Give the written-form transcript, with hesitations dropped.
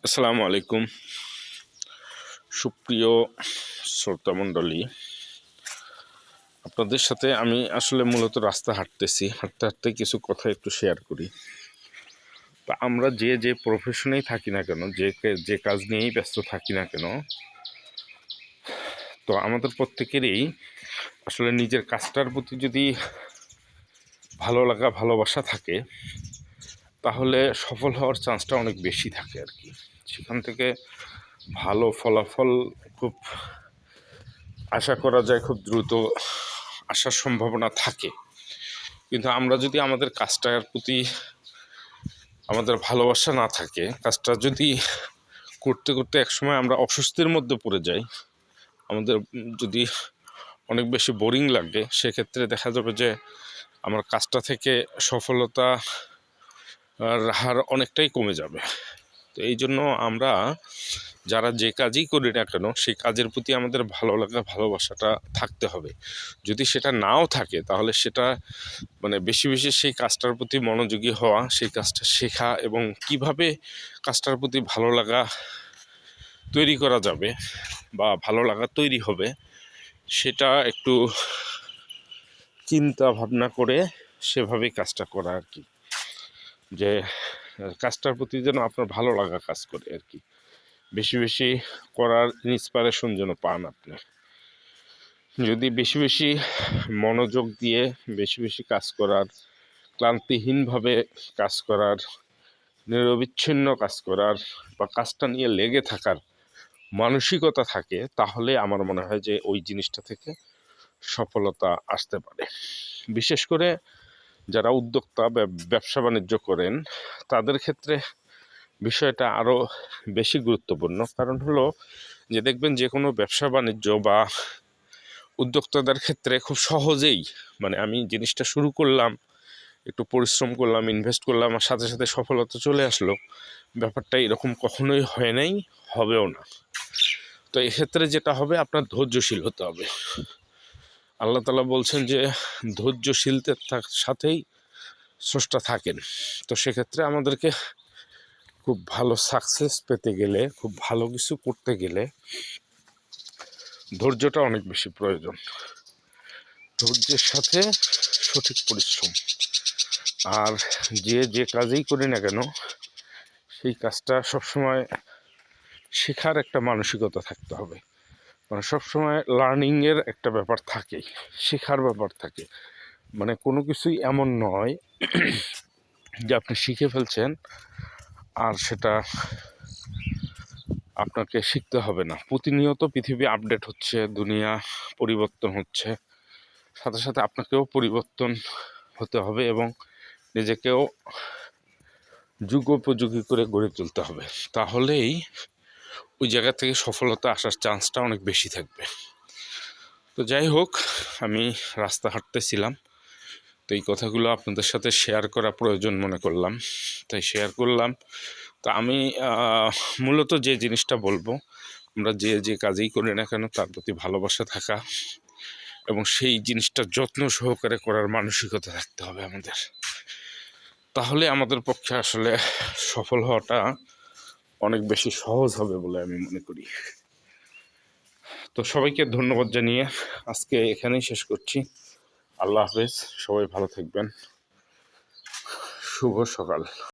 আসসালামু আলাইকুম সুপ্রিয় শ্রোতামণ্ডলী, আপনাদের সাথে আমি আসলে মূলত রাস্তা হাঁটতেছি, হাঁটতে হাঁটতে কিছু কথা একটু শেয়ার করি। তা আমরা যে যে প্রফেশনেই থাকি না কেন, যে কাজ নিয়েই ব্যস্ত থাকি না কেন, তো আমাদের প্রত্যেকেরই আসলে নিজের কাজটার প্রতি যদি ভালো লাগা ভালোবাসা থাকে তাহলে সফল হওয়ার চান্সটা অনেক বেশি থাকে আর কি। সেখান থেকে ভালো ফলাফল খুব আশা করা যায়, খুব দ্রুত আসার সম্ভাবনা থাকে। কিন্তু আমরা যদি আমাদের কাজটার প্রতি আমাদের ভালোবাসা না থাকে, কাজটা যদি করতে করতে একসময় আমরা অস্বস্তির মধ্যে পড়ে যাই, আমাদের যদি অনেক বেশি বোরিং লাগে, সেক্ষেত্রে দেখা যাবে যে আমার কাজটা থেকে সফলতা হার অনেকটাই কমে যাবে। তো এই জন্য আমরা যারা যে কাজই করি না কেন, সেই কাজের প্রতি আমাদের ভালো লাগা ভালোবাসাটা থাকতে হবে। যদি সেটা নাও থাকে তাহলে সেটা বেশি বেশি সেই কাজটার প্রতি মনোযোগী হওয়া, সেই কাজটা শেখা এবং কিভাবে কাজটার প্রতি ভালো লাগা তৈরি করা যাবে বা ভালো লাগা তৈরি হবে, সেটা একটু চিন্তা ভাবনা করে সেভাবেই কাজটা করা আর কি। যে কাজটার প্রতি যেন আপনার ভালো লাগা কাজ করে আর কি, বেশি বেশি করার ইন্সপিরেশন যেন পান আপনি। যদি বেশি বেশি মনোযোগ দিয়ে বেশি বেশি কাজ করার, ক্লান্তিহীনভাবে কাজ করার, নিরবিচ্ছিন্ন কাজ করার বা কাজটা নিয়ে লেগে থাকার মানসিকতা থাকে, তাহলে আমার মনে হয় যে ওই জিনিসটা থেকে সফলতা আসতে পারে। বিশেষ করে যারা উদ্যোক্তা ব্যবসা বাণিজ্য করেন, তাদের ক্ষেত্রে বিষয়টা আরও বেশি গুরুত্বপূর্ণ। কারণ হলো যে দেখবেন যে কোনো ব্যবসা বাণিজ্য বা উদ্যোক্তাদের ক্ষেত্রে খুব সহজেই আমি জিনিসটা শুরু করলাম, একটু পরিশ্রম করলাম, ইনভেস্ট করলাম, আর সাথে সাথে সফলতা চলে আসলো। ব্যাপারটা এরকম কখনোই হয় নাই, হবেও না। তো এক্ষেত্রে যেটা হবে, আপনার ধৈর্যশীল হতে হবে। আল্লাহ তাআলা বলছেন যে ধৈর্যশীলতার সাথেই স্রষ্টা থাকেন। তো সেক্ষেত্রে আমাদেরকে খুব ভালো সাকসেস পেতে গেলে, খুব ভালো কিছু করতে গেলে ধৈর্যটা অনেক বেশি প্রয়োজন। ধৈর্যের সাথে সঠিক পরিশ্রম, আর যে কাজেই করি না কেন সেই কাজটা সবসময় শেখার একটা মানসিকতা থাকতে হবে। সবসময় লার্নিংয়ের একটা ব্যাপার থাকেই, শেখার ব্যাপার থাকে। কোনো কিছুই এমন নয় যে আপনি শিখে ফেলছেন আর সেটা আপনাকে শিখতে হবে না। প্রতিনিয়ত পৃথিবী আপডেট হচ্ছে, দুনিয়া পরিবর্তন হচ্ছে, সাথে সাথে আপনাকেও পরিবর্তন হতে হবে এবং নিজেকেও যুগোপযোগী করে গড়ে তুলতে হবে। তাহলেই ওই জায়গা থেকে সফলতা আসার চান্সটা অনেক বেশি থাকবে। তো যাই হোক, আমি রাস্তা হাঁটতেছিলাম, তো এই কথাগুলো আপনাদের সাথে শেয়ার করা প্রয়োজন মনে করলাম, তাই শেয়ার করলাম। তো আমি মূলত যে জিনিসটা বলবো, আমরা যে কাজেই করি না কেন তার প্রতি ভালোবাসা থাকা এবং সেই জিনিসটা যত্ন সহকারে করার মানসিকতা থাকতে হবে আমাদের। তাহলে আমাদের পক্ষে আসলে সফল হওয়াটা অনেক বেশি সহজ হবে বলে আমি মনে করি। তো সবাইকে ধন্যবাদ জানিয়ে আজকে এখানেই শেষ করছি। আল্লাহ হাফেজ, সবাই ভালো থাকবেন। শুভ সকাল।